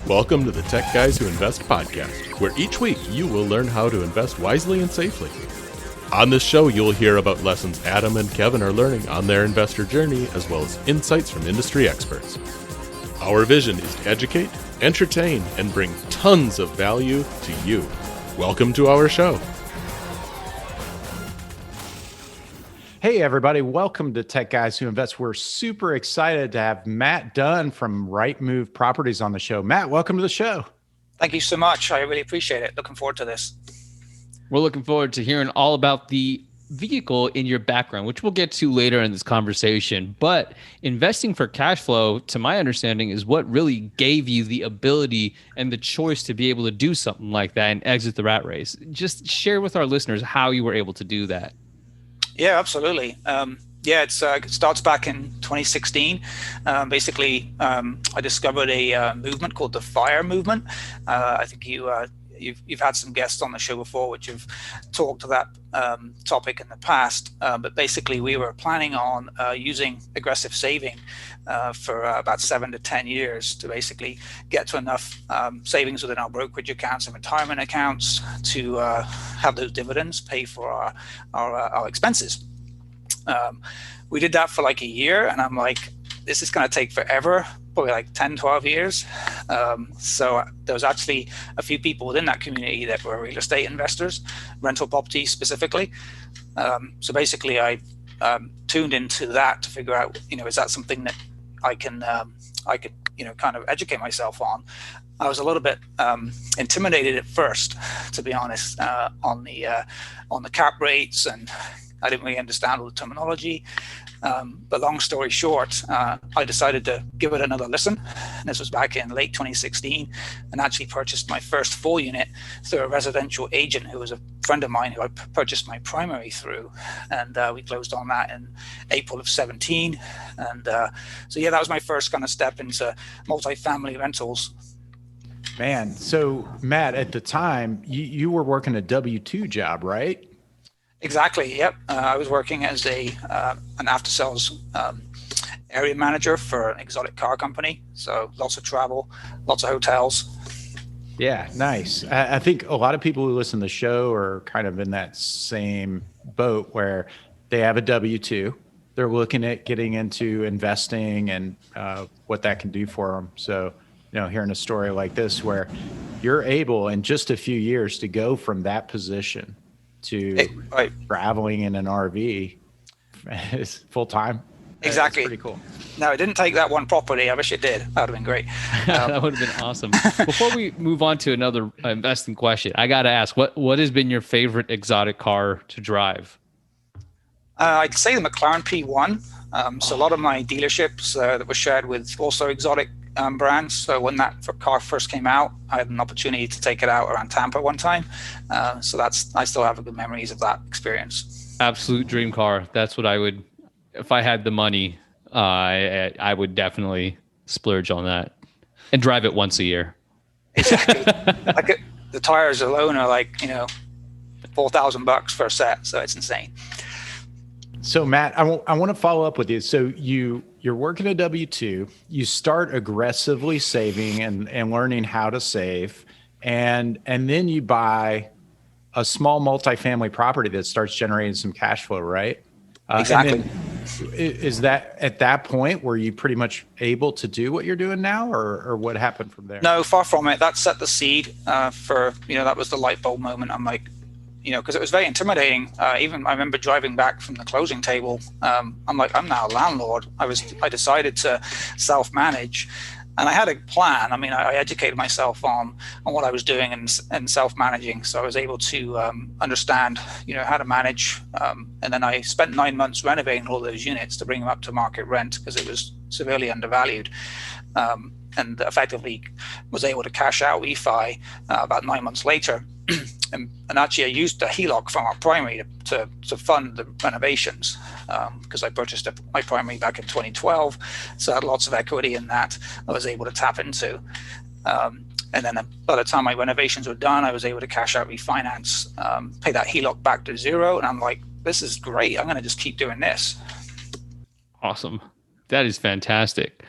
Welcome to the Tech Guys Who Invest podcast, where each week you will learn how to invest wisely and safely. On this show, you'll hear about lessons Adam and Kevin are learning on their investor journey, as well as insights from industry experts. Our vision is to educate, entertain, and bring tons of value to you. Welcome to our show. Hey, everybody. Welcome to Tech Guys Who Invest. We're super excited to have Matt Dunn from Right Move Properties on the show. Matt, welcome to the show. Thank you so much. I really appreciate it. Looking forward to this. We're looking forward to hearing all about the vehicle in your background, which we'll get to later in this conversation. But investing for cash flow, to my understanding, is what really gave you the ability and the choice to be able to do something like that and exit the rat race. Just share with our listeners how you were able to do that. Yeah, absolutely. It starts back in 2016. Basically, I discovered a movement called the FIRE movement. I think you've had some guests on the show before which have talked to that topic in the past. But basically, we were planning on using aggressive saving for about 7 to 10 years to basically get to enough savings within our brokerage accounts and retirement accounts to have those dividends pay for our expenses. We did that for like a year, and I'm like, this is going to take forever, probably like 10, 12 years. So there was actually a few people within that community that were real estate investors, rental property specifically. So basically I tuned into that to figure out, is that something that I could, kind of educate myself on. I was a little bit intimidated at first, to be honest, on the cap rates, and I didn't really understand all the terminology. But long story short, I decided to give it another listen. And this was back in late 2016, and actually purchased my first full unit through a residential agent who was a friend of mine who I purchased my primary through. And we closed on that in April of 17. And that was my first kind of step into multifamily rentals. Man, so Matt, at the time, you were working a W-2 job, right? Exactly. Yep. I was working as an after-sales area manager for an exotic car company. So lots of travel, lots of hotels. Yeah, nice. I think a lot of people who listen to the show are kind of in that same boat where they have a W-2. They're looking at getting into investing and what that can do for them. So, hearing a story like this where you're able in just a few years to go from that position to traveling in an RV is full time. Exactly. It's pretty cool. No, it didn't take that one property. I wish it did. That would have been great. That would have been awesome. Before we move on to another investing question, I got to ask, what has been your favorite exotic car to drive? I'd say the McLaren P1. So a lot of my dealerships that were shared with also exotic brands. So when that car first came out, I had an opportunity to take it out around Tampa one time. I still have good memories of that experience. Absolute dream car. That's what I would, if I had the money, I would definitely splurge on that and drive it once a year. Exactly. The tires alone are like, $4,000 for a set. So it's insane. So Matt, I want to follow up with you. So you're working a W-2, you start aggressively saving and learning how to save, and then you buy a small multifamily property that starts generating some cash flow, right? Exactly. Is that at that point were you pretty much able to do what you're doing now, or what happened from there? No, far from it. That set the seed for, that was the light bulb moment. I'm like, because it was very intimidating. Even I remember driving back from the closing table. I'm like, I'm now a landlord. I decided to self-manage, and I had a plan. I mean, I educated myself on what I was doing and self-managing. So I was able to understand, how to manage. And then I spent 9 months renovating all those units to bring them up to market rent because it was severely undervalued. And effectively was able to cash out refi about 9 months later. And actually I used the HELOC from our primary to fund the renovations because I purchased my primary back in 2012. So I had lots of equity in that I was able to tap into. And then by the time my renovations were done, I was able to cash out refinance, pay that HELOC back to zero. And I'm like, this is great. I'm going to just keep doing this. Awesome. That is fantastic.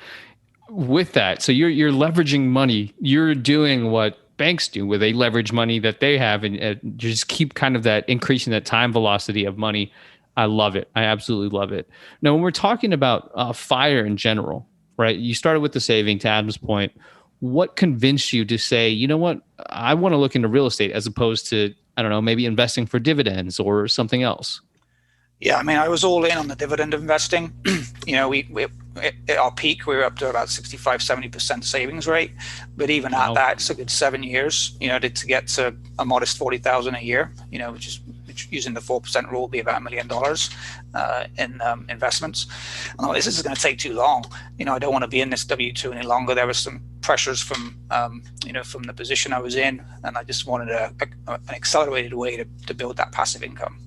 With that, so you're leveraging money. You're doing what banks do, where they leverage money that they have, and just keep kind of that increasing that time velocity of money. I love it. I absolutely love it. Now, when we're talking about fire in general, right? You started with the saving. To Adam's point, what convinced you to say, you know what, I want to look into real estate as opposed to, I don't know, maybe investing for dividends or something else? Yeah, I mean, I was all in on the dividend investing. We at our peak, we were up to about 65-70% savings rate. But even at that, it's a good 7 years, to get to a modest 40,000 a year, which using the 4% rule would be about $1 million in investments. And this is going to take too long. I don't want to be in this W-2 any longer. There was some pressures from the position I was in, and I just wanted an accelerated way to build that passive income.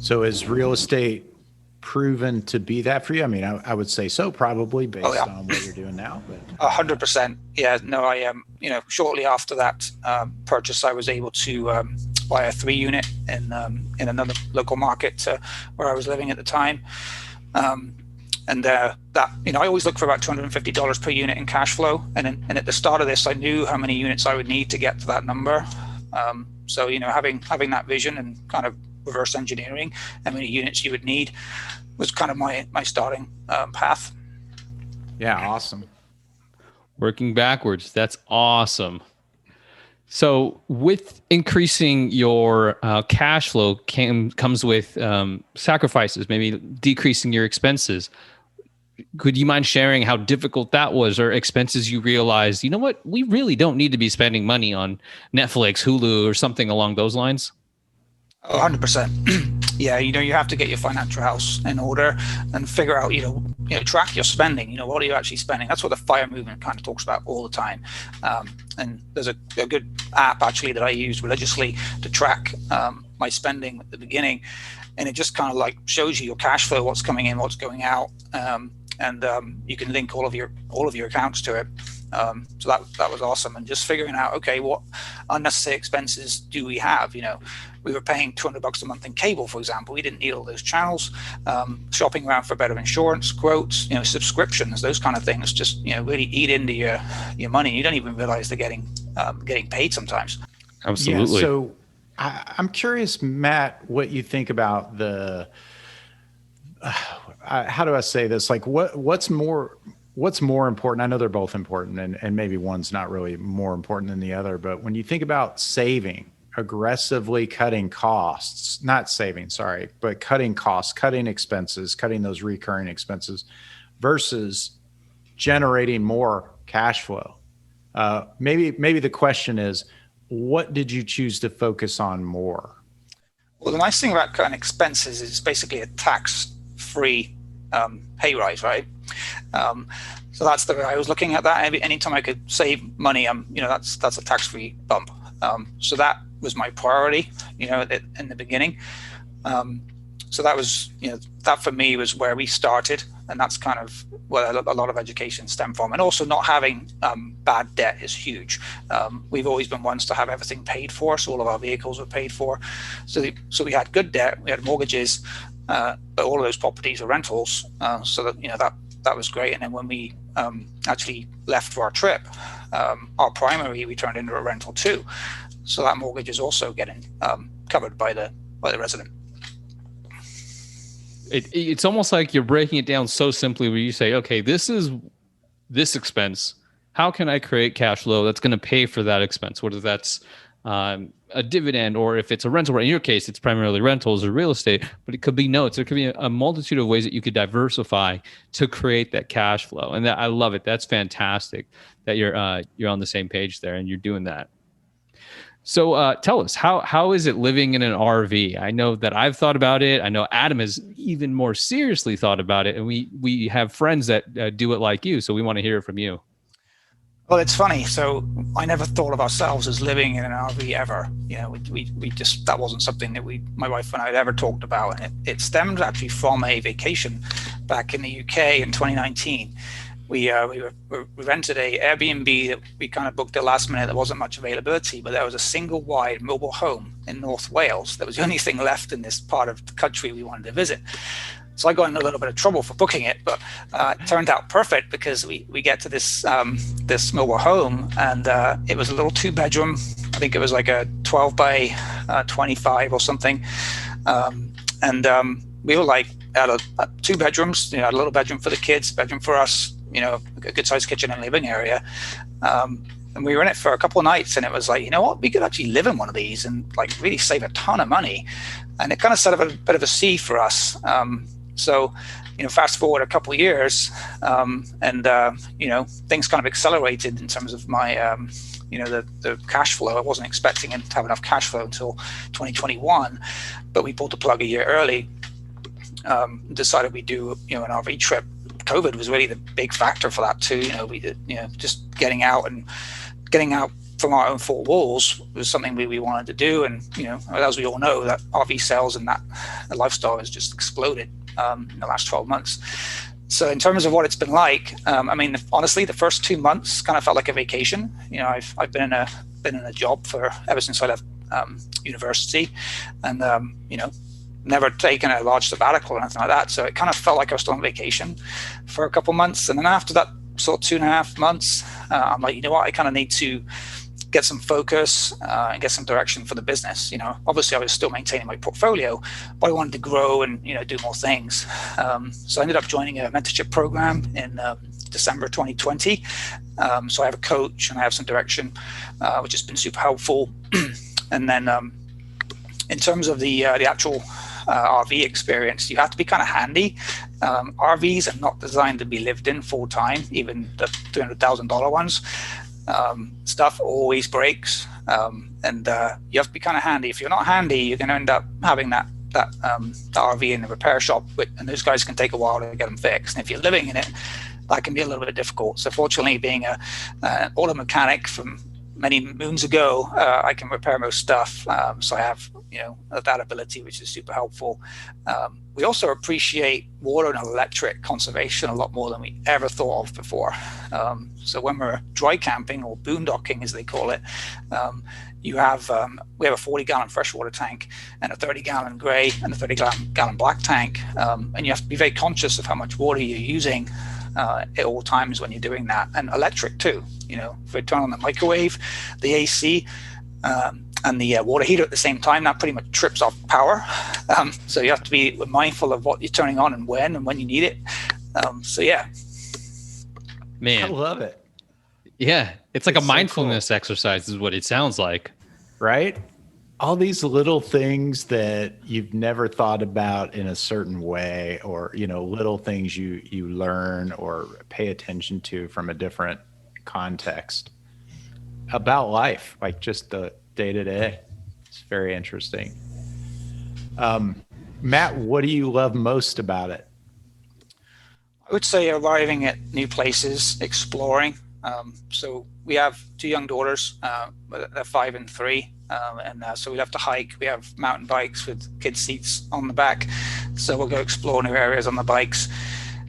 So is real estate proven to be that for you? I mean, I would say so, probably based on what you're doing now. But 100%. Yeah, no, I am. Shortly after that purchase, I was able to buy a 3-unit in another local market where I was living at the time. And that, I always look for about $250 per unit in cash flow. And at the start of this, I knew how many units I would need to get to that number. So, having that vision and kind of reverse engineering how many units you would need was kind of my starting path. Yeah, awesome. Working backwards. That's awesome. So with increasing your cash flow comes with sacrifices, maybe decreasing your expenses. Could you mind sharing how difficult that was, or expenses you realized, you know what, we really don't need to be spending money on Netflix, Hulu, or something along those lines? 100%. Yeah, you have to get your financial house in order and figure out, track your spending. What are you actually spending? That's what the FIRE movement kind of talks about all the time. And there's a good app actually that I use religiously to track my spending at the beginning, and it just kind of like shows you your cash flow, what's coming in, what's going out, and you can link all of your accounts to it. So that was awesome. And just figuring out, okay, what unnecessary expenses do we have? We were paying $200 a month in cable, for example. We didn't need all those channels. Shopping around for better insurance quotes, subscriptions, those kind of things. Just really eat into your money. You don't even realize they're getting paid sometimes. Absolutely. Yeah, so I'm curious, Matt, what you think about the. How do I say this? Like, what's more important? I know they're both important, and maybe one's not really more important than the other. But when you think about saving, aggressively cutting costs, not saving, sorry, but cutting costs, cutting expenses, cutting those recurring expenses versus generating more cash flow. Maybe the question is, what did you choose to focus on more? Well, the nice thing about cutting expenses is it's basically a tax-free pay rise, right? So that's the way I was looking at that. Anytime I could save money, that's a tax-free bump. So that was my priority, in the beginning. So that was, that for me was where we started, and that's kind of where a lot of education stemmed from. And also not having bad debt is huge. We've always been ones to have everything paid for, so all of our vehicles were paid for. So we had good debt, we had mortgages, but all of those properties are rentals. So that that was great. And then when we actually left for our trip, our primary we turned into a rental too. So that mortgage is also getting covered by the resident. It's almost like you're breaking it down so simply, where you say, okay, this is this expense. How can I create cash flow that's going to pay for that expense? Whether that's a dividend, or if it's a rental. In your case, it's primarily rentals or real estate, but it could be notes. There could be a multitude of ways that you could diversify to create that cash flow. And I love it. That's fantastic that you're on the same page there and you're doing that. So tell us, how is it living in an RV? I know that I've thought about it. I know Adam has even more seriously thought about it. And we have friends that do it like you. So we want to hear it from you. Well, it's funny. So I never thought of ourselves as living in an RV ever. We just, that wasn't something that my wife and I had ever talked about. And it stemmed actually from a vacation back in the UK in 2019. we rented a Airbnb that we kind of booked at last minute. There wasn't much availability, but there was a single wide mobile home in North Wales. That was the only thing left in this part of the country we wanted to visit. So I got in a little bit of trouble for booking it, but it turned out perfect because we get to this this mobile home, and it was a little 2-bedroom. I think it was like a 12 by 25 or something, and we were like had 2 bedrooms. You know, a little bedroom for the kids, bedroom for us. You know, a good sized kitchen and living area. And we were in it for a couple of nights, and it was like, you know what, we could actually live in one of these and like really save a ton of money. And it kind of set up a bit of a C for us. So, you know, fast forward a couple of years, and you know, things kind of accelerated in terms of my, you know, the cash flow. I wasn't expecting to have enough cash flow until 2021, but we pulled the plug a year early. Decided we'd do, you know, an RV trip. COVID was really the big factor for that too. You know, we did, you know, just getting out from our own 4 walls was something we wanted to do. And, you know, as we all know, that RV sales and that the lifestyle has just exploded in the last 12 months. So in terms of what it's been like, I mean, honestly, the first 2 months kind of felt like a vacation. You know, I've been in a job ever since I left university, and you know, never taken a large sabbatical or anything like that. So it kind of felt like I was still on vacation for a couple of months. And then after that sort of 2.5 months, I'm like, you know what, I kind of need to get some focus and get some direction for the business. You know, obviously I was still maintaining my portfolio, but I wanted to grow and, you know, do more things. So I ended up joining a mentorship program in December 2020. So I have a coach and I have some direction, which has been super helpful. And then in terms of the actual RV experience, you have to be kind of handy. RVs are not designed to be lived in full time, even the $300,000 ones. Stuff always breaks, and you have to be kind of handy. If you're not handy, you're going to end up having that RV in the repair shop, and those guys can take a while to get them fixed. And if you're living in it, that can be a little bit difficult. So fortunately, being an auto mechanic from many moons ago, I can repair most stuff. So I have, you know, that ability, which is super helpful. We also appreciate water and electric conservation a lot more than we ever thought of before. So when we're dry camping, or boondocking as they call it, we have a 40-gallon freshwater tank and a 30-gallon gray and a 30-gallon black tank. And you have to be very conscious of how much water you're using at all times when you're doing that. And electric too. You know, if we turn on the microwave, the AC, and the water heater at the same time, that pretty much trips off power. So you have to be mindful of what you're turning on and when you need it. So yeah. Man, I love it. Yeah, it's like a so mindfulness exercise is what it sounds like. Right? All these little things that you've never thought about in a certain way, or, you know, little things you learn or pay attention to from a different context about life, like just the day to day. It's very interesting. Matt, what do you love most about it? I would say arriving at new places, exploring. So we have 2 young daughters, they're 5 and 3. And so we love to hike. We have mountain bikes with kid seats on the back. So we'll go explore new areas on the bikes.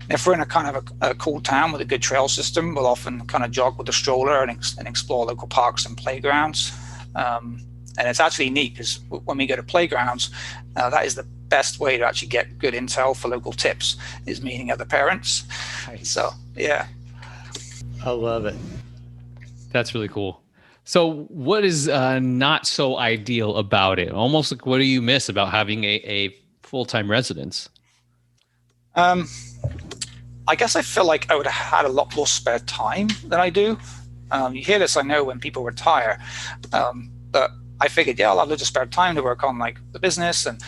If we're in a kind of a cool town with a good trail system, we'll often kind of jog with a stroller and explore local parks and playgrounds. And it's actually neat because when we go to playgrounds, that is the best way to actually get good intel for local tips, is meeting other parents. Nice. So, yeah. I love it. That's really cool. So what is not so ideal about it? Almost like, what do you miss about having a full-time residence? I guess I feel like I would have had a lot more spare time than I do. You hear this, I know, when people retire, but I figured, yeah, I'll have loads of spare time to work on like the business, and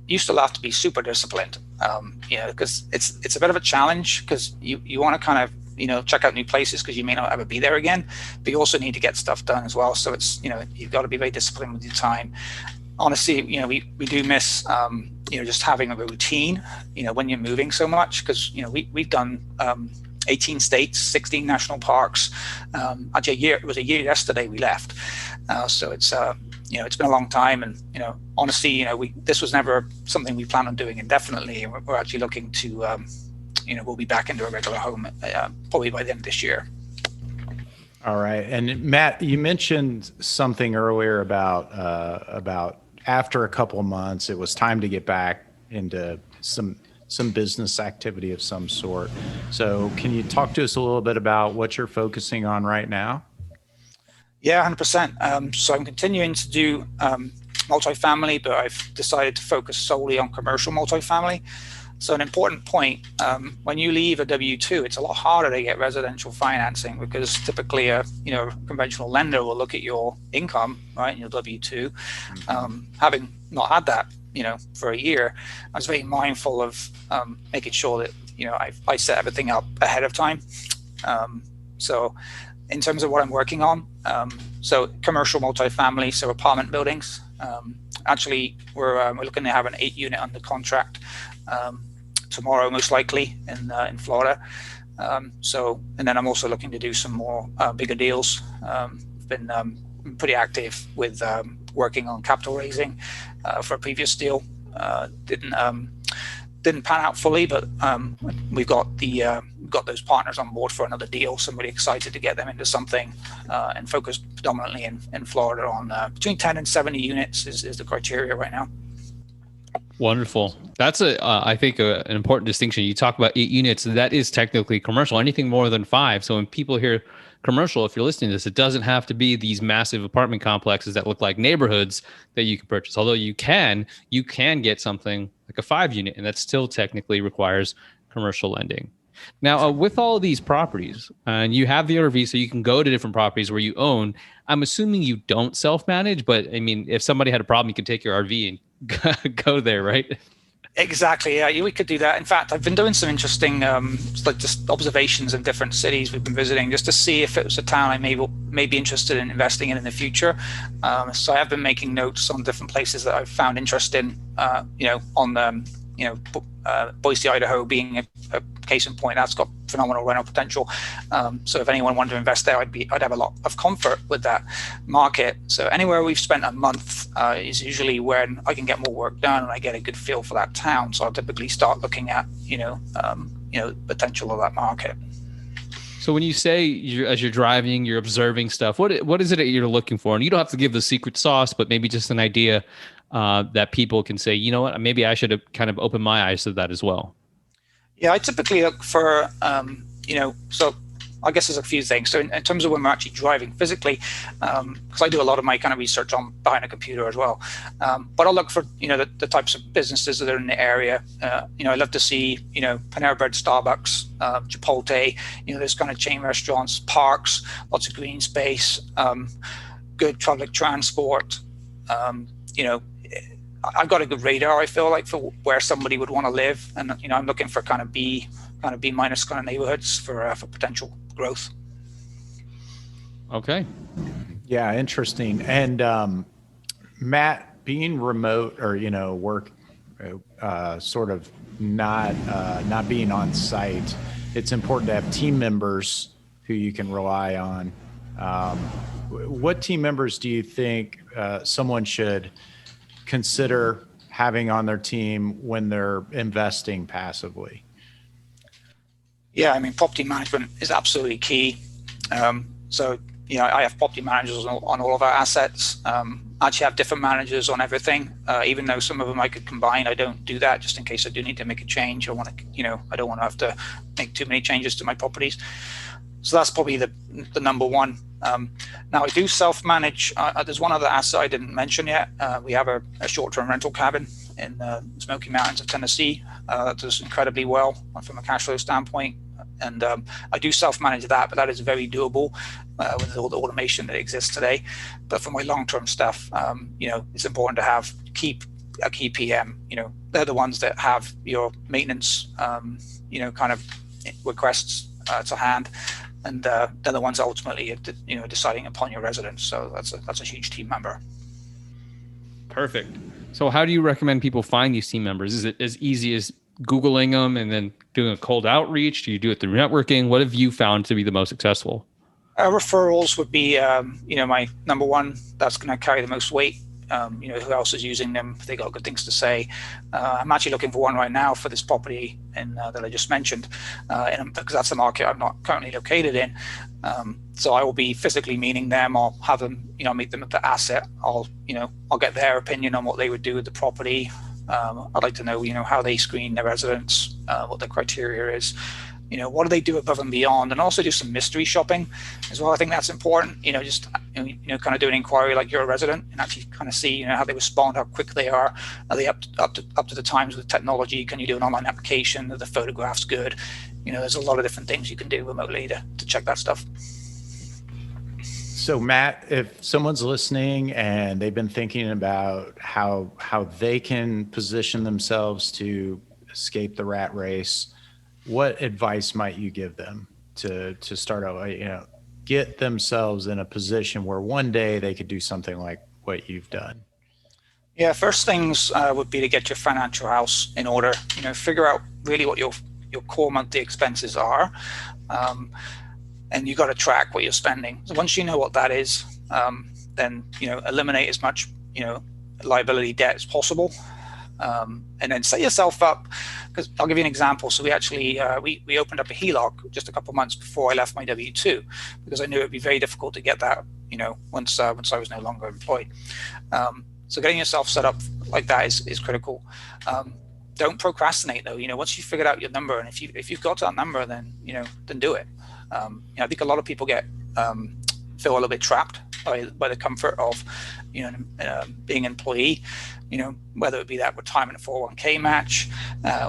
you still have to be super disciplined, you know, because it's a bit of a challenge, because you want to kind of, you know, check out new places because you may not ever be there again, but you also need to get stuff done as well. So it's, you know, you've got to be very disciplined with your time. Honestly, you know, we do miss, you know, just having a routine, you know, when you're moving so much, because, you know, we've done 18 states, 16 national parks. Actually, it was a year yesterday we left. So it's, you know, it's been a long time, and, you know, honestly, you know, this was never something we planned on doing indefinitely. And we're actually looking to we'll be back into a regular home probably by the end of this year. All right. And Matt, you mentioned something earlier about after a couple of months, it was time to get back into some business activity of some sort. So can you talk to us a little bit about what you're focusing on right now? Yeah, 100%. So I'm continuing to do multifamily, but I've decided to focus solely on commercial multifamily. So an important point, when you leave a W-2, it's a lot harder to get residential financing because typically a conventional lender will look at your income, right, in your W-2. Having not had that, for a year, I was very mindful of making sure that, I set everything up ahead of time. So in terms of what I'm working on, so commercial multifamily, so apartment buildings. Actually, we're looking to have an 8-unit under contract tomorrow, most likely in Florida. And then I'm also looking to do some more bigger deals. Been pretty active with working on capital raising for a previous deal. Didn't pan out fully, but we've got those partners on board for another deal. So I'm really excited to get them into something and focus predominantly in Florida on between 10 and 70 units is the criteria right now. Wonderful. That's I think an important distinction. You talk about 8 units, that is technically commercial. Anything more than 5. So when people hear commercial, if you're listening to this, it doesn't have to be these massive apartment complexes that look like neighborhoods that you can purchase. Although you can get something like a 5-unit, and that still technically requires commercial lending. Now, with all of these properties, and you have the RV, so you can go to different properties where you own. I'm assuming you don't self-manage, but I mean, if somebody had a problem, you could take your RV and go there, right? Exactly. Yeah, we could do that. In fact, I've been doing some interesting, like just observations in different cities we've been visiting, just to see if it was a town I may be interested in investing in the future. So I have been making notes on different places that I've found interest in. On Boise, Idaho being a case in point, that's got phenomenal rental potential. So if anyone wanted to invest there, I'd have a lot of comfort with that market. So anywhere we've spent a month is usually when I can get more work done and I get a good feel for that town. So I'll typically start looking at potential of that market. So when you say as you're driving, you're observing stuff, what is it that you're looking for? And you don't have to give the secret sauce, but maybe just an idea that people can say, you know what, maybe I should have kind of opened my eyes to that as well. Yeah, I typically look for, so I guess there's a few things. So in terms of when we're actually driving physically, because I do a lot of my kind of research on behind a computer as well. But I'll look for, the types of businesses that are in the area. I love to see, Panera Bread, Starbucks, Chipotle, those kind of chain restaurants, parks, lots of green space, good public transport. I've got a good radar, I feel like, for where somebody would want to live. And, I'm looking for kind of B minus kind of neighborhoods for potential growth. Okay. Yeah, interesting. And Matt, being remote or work, sort of not being on site, it's important to have team members who you can rely on. What team members do you think someone should consider having on their team when they're investing passively? Yeah, I mean, property management is absolutely key. So, I have property managers on all of our assets. I actually have different managers on everything. Even though some of them I could combine, I don't do that just in case I do need to make a change. I don't want to have to make too many changes to my properties. So that's probably the number one. Now I do self-manage. There's one other asset I didn't mention yet. We have a short-term rental cabin in the Smoky Mountains of Tennessee that does incredibly well from a cash flow standpoint. And I do self-manage that, but that is very doable with all the automation that exists today. But for my long-term stuff, it's important to keep a key PM. They're the ones that have your maintenance, kind of requests to hand. And they're the ones ultimately, deciding upon your residence. So that's a huge team member. Perfect. So how do you recommend people find these team members? Is it as easy as Googling them and then doing a cold outreach? Do you do it through networking? What have you found to be the most successful? Referrals would be, my number one. That's going to carry the most weight. who else is using them, if they got good things to say. I'm actually looking for one right now for this property that I just mentioned, because that's the market I'm not currently located in. So I will be physically meeting them. I'll have them, meet them at the asset. I'll get their opinion on what they would do with the property. I'd like to know, how they screen their residents, what their criteria is. What do they do above and beyond, and also do some mystery shopping as well. I think that's important. Just kind of do an inquiry like you're a resident, and actually kind of see how they respond, how quick they are they up to the times with technology. Can you do an online application? Are the photographs good? There's a lot of different things you can do remotely to check that stuff. So Matt, if someone's listening and they've been thinking about how they can position themselves to escape the rat race, what advice might you give them to start out, get themselves in a position where one day they could do something like what you've done? Yeah, first things would be to get your financial house in order. Figure out really what your core monthly expenses are, and you got to track what you're spending. So once you know what that is, then eliminate as much liability debt as possible. And then set yourself up, because I'll give you an example. So we actually we opened up a HELOC just a couple of months before I left my W-2, because I knew it'd be very difficult to get that once I was no longer employed. So getting yourself set up like that is critical. Don't procrastinate though. Once you've figured out your number, and if you've got that number, then then do it. I think a lot of people feel a little bit trapped by the comfort of being an employee, whether it be that retirement 401k match,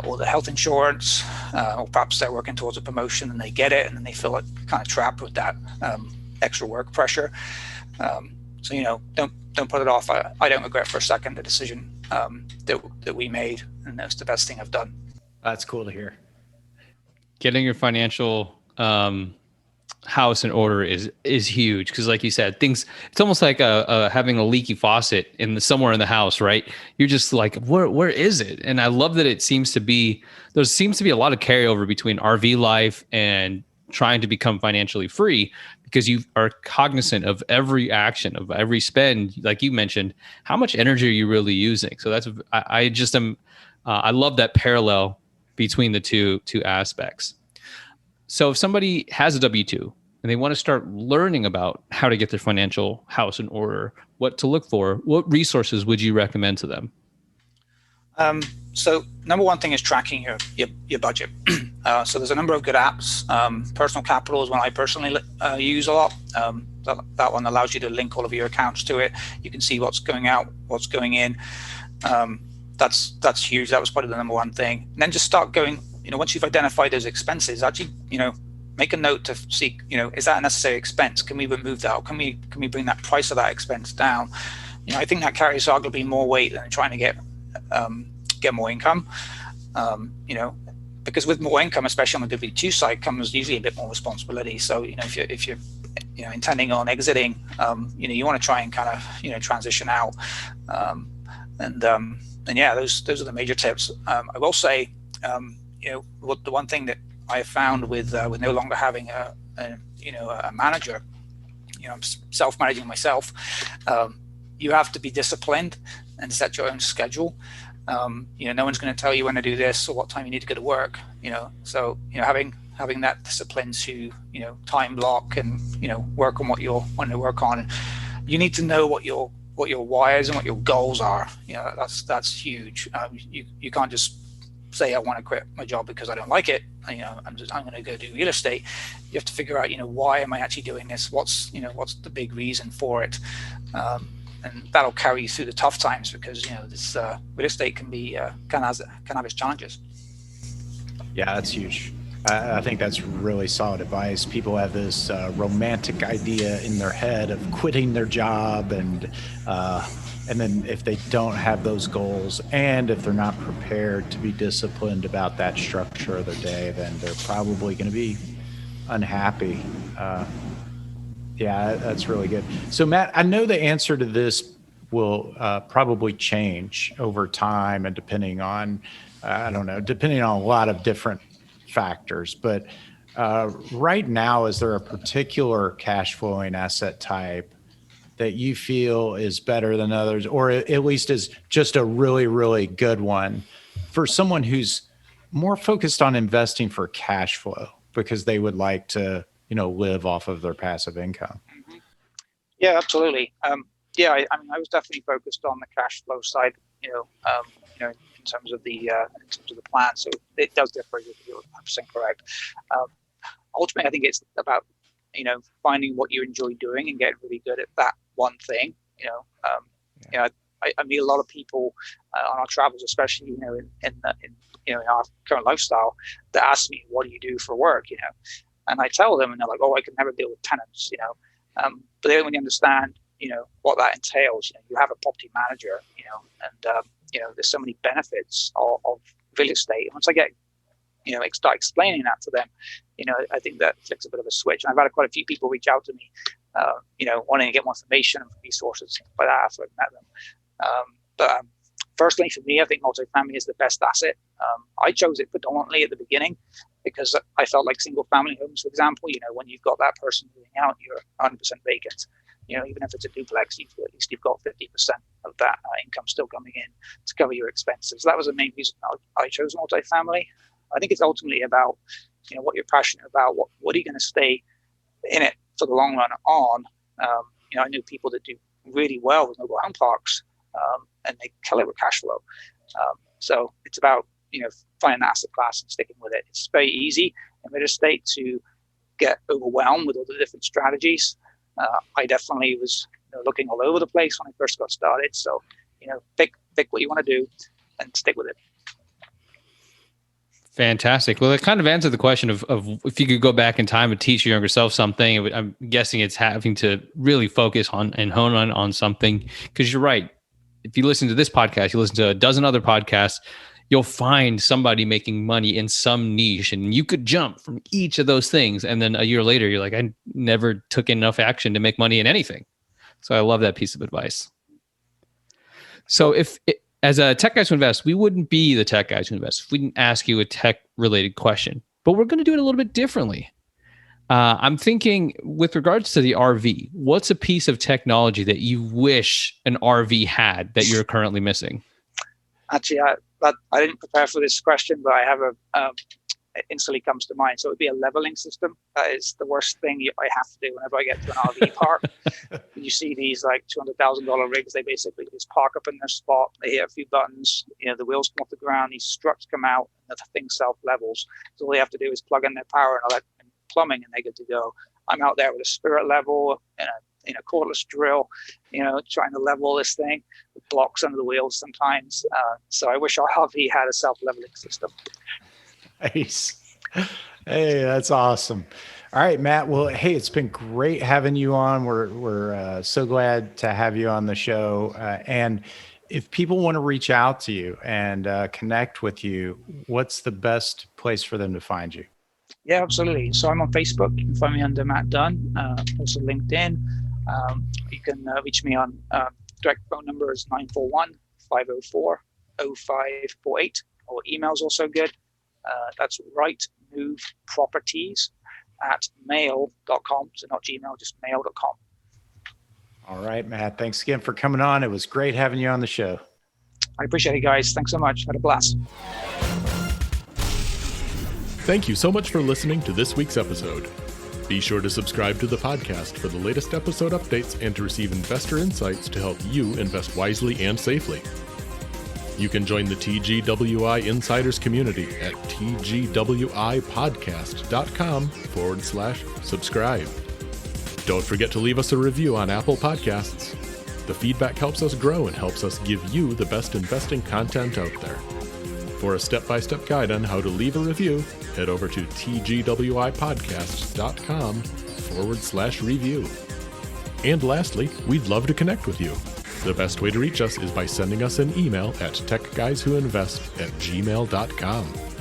or the health insurance, or perhaps they're working towards a promotion and they get it and then they feel like kind of trapped with that extra work pressure. So don't put it off. I don't regret for a second the decision that we made, and that's the best thing I've done. That's cool to hear. Getting your financial house in order is huge, because like you said, it's almost like having a leaky faucet somewhere in the house, right? You're just like, where is it? And I love that there seems to be a lot of carryover between RV life and trying to become financially free, because you are cognizant of every action, of every spend. Like you mentioned, how much energy are you really using? So that's I love that parallel between the two aspects. So if somebody has a W-2 and they want to start learning about how to get their financial house in order, what to look for, what resources would you recommend to them? So number one thing is tracking your budget. So there's a number of good apps. Personal Capital is one I personally use a lot. That one allows you to link all of your accounts to it. You can see what's going out, what's going in. That's huge. That was probably the number one thing. And then just start going, once you've identified those expenses, actually, make a note to see, is that a necessary expense? Can we remove that? Or can we bring that price of that expense down? I think that carries arguably more weight than trying to get more income. Because with more income, especially on the W-2 side, comes usually a bit more responsibility. So, if you're intending on exiting, you want to try and kind of, transition out. And yeah, those are the major tips. I will say, the one thing that I have found with no longer having a manager, I'm self-managing myself. You have to be disciplined and set your own schedule. No one's going to tell you when to do this or what time you need to go to work. So having that discipline to time block and work on what you're wanting to work on. And you need to know what your whys and what your goals are. That's huge. You can't just say I want to quit my job because I don't like it. I'm going to go do real estate. You have to figure out why am I actually doing this? What's the big reason for it? And that'll carry you through the tough times, because this real estate can be can have its challenges. Yeah, that's huge. I think that's really solid advice. People have this romantic idea in their head of quitting their job, and then if they don't have those goals, and if they're not prepared to be disciplined about that structure of their day, then they're probably going to be unhappy. Yeah, that's really good. So Matt, I know the answer to this will probably change over time, and depending on a lot of different factors. But right now, is there a particular cash flowing asset type that you feel is better than others, or at least is just a really, really good one for someone who's more focused on investing for cash flow because they would like to, live off of their passive income? Yeah, absolutely. I mean, I was definitely focused on the cash flow side, in terms of the plan. So it does differ. You're 100% correct. Ultimately, I think it's about finding what you enjoy doing and getting really good at that one thing. I meet a lot of people on our travels, especially in our current lifestyle, that ask me, "What do you do for work?" And I tell them, and they're like, "Oh, I can never deal with tenants," but they don't really understand what that entails. You have a property manager, and there's so many benefits of real estate. And once I get start explaining that to them, I think that flicks a bit of a switch. And I've had quite a few people reach out to me, wanting to get more information and resources, things like that after I've met them. Personally, for me, I think multifamily is the best asset. I chose it predominantly at the beginning because I felt like single family homes, for example, when you've got that person moving out, you're 100% vacant. Even if it's a duplex, at least you've got 50% of that income still coming in to cover your expenses. That was the main reason I chose multifamily. I think it's ultimately about, what you're passionate about. What are you going to stay in it for the long run on? I knew people that do really well with mobile home parks, and they kill it with cash flow. So it's about, finding an asset class and sticking with it. It's very easy in real estate to get overwhelmed with all the different strategies. I definitely was looking all over the place when I first got started. So, pick what you want to do and stick with it. Fantastic. Well, it kind of answered the question of if you could go back in time and teach your younger self something. I'm guessing it's having to really focus on and hone on something, because you're right. If you listen to this podcast, you listen to a dozen other podcasts, you'll find somebody making money in some niche, and you could jump from each of those things. And then a year later, you're like, I never took enough action to make money in anything. So I love that piece of advice. So as a Tech Guys Who Invest, we wouldn't be the Tech Guys Who Invest if we didn't ask you a tech-related question. But we're going to do it a little bit differently. I'm thinking with regards to the RV, what's a piece of technology that you wish an RV had that you're currently missing? Actually, I didn't prepare for this question, but I have it instantly comes to mind. So it would be a leveling system. That is the worst thing I have to do whenever I get to an RV park. You see these like $200,000 rigs. They basically just park up in their spot. They hit a few buttons. The wheels come off the ground. These struts come out, and the thing self-levels. So all they have to do is plug in their power and plumbing, and they get to go. I'm out there with a spirit level and a cordless drill, trying to level this thing with blocks under the wheels sometimes. So I wish our RV had a self-leveling system. Nice. Hey, that's awesome. All right, Matt. Well, hey, it's been great having you on. We're so glad to have you on the show. And if people want to reach out to you and connect with you, what's the best place for them to find you? Yeah, absolutely. So I'm on Facebook. You can find me under Matt Dunn. Also LinkedIn. You can reach me on direct phone number is 941-504-0548, or email's also good. That's rightmoveproperties@mail.com. So not Gmail, just mail.com. All right, Matt. Thanks again for coming on. It was great having you on the show. I appreciate it, guys. Thanks so much. Had a blast. Thank you so much for listening to this week's episode. Be sure to subscribe to the podcast for the latest episode updates and to receive investor insights to help you invest wisely and safely. You can join the TGWI Insiders community at tgwipodcast.com/subscribe. Don't forget to leave us a review on Apple Podcasts. The feedback helps us grow and helps us give you the best investing content out there. For a step-by-step guide on how to leave a review, head over to tgwipodcast.com/review. And lastly, we'd love to connect with you. The best way to reach us is by sending us an email at techguyswhoinvest@gmail.com.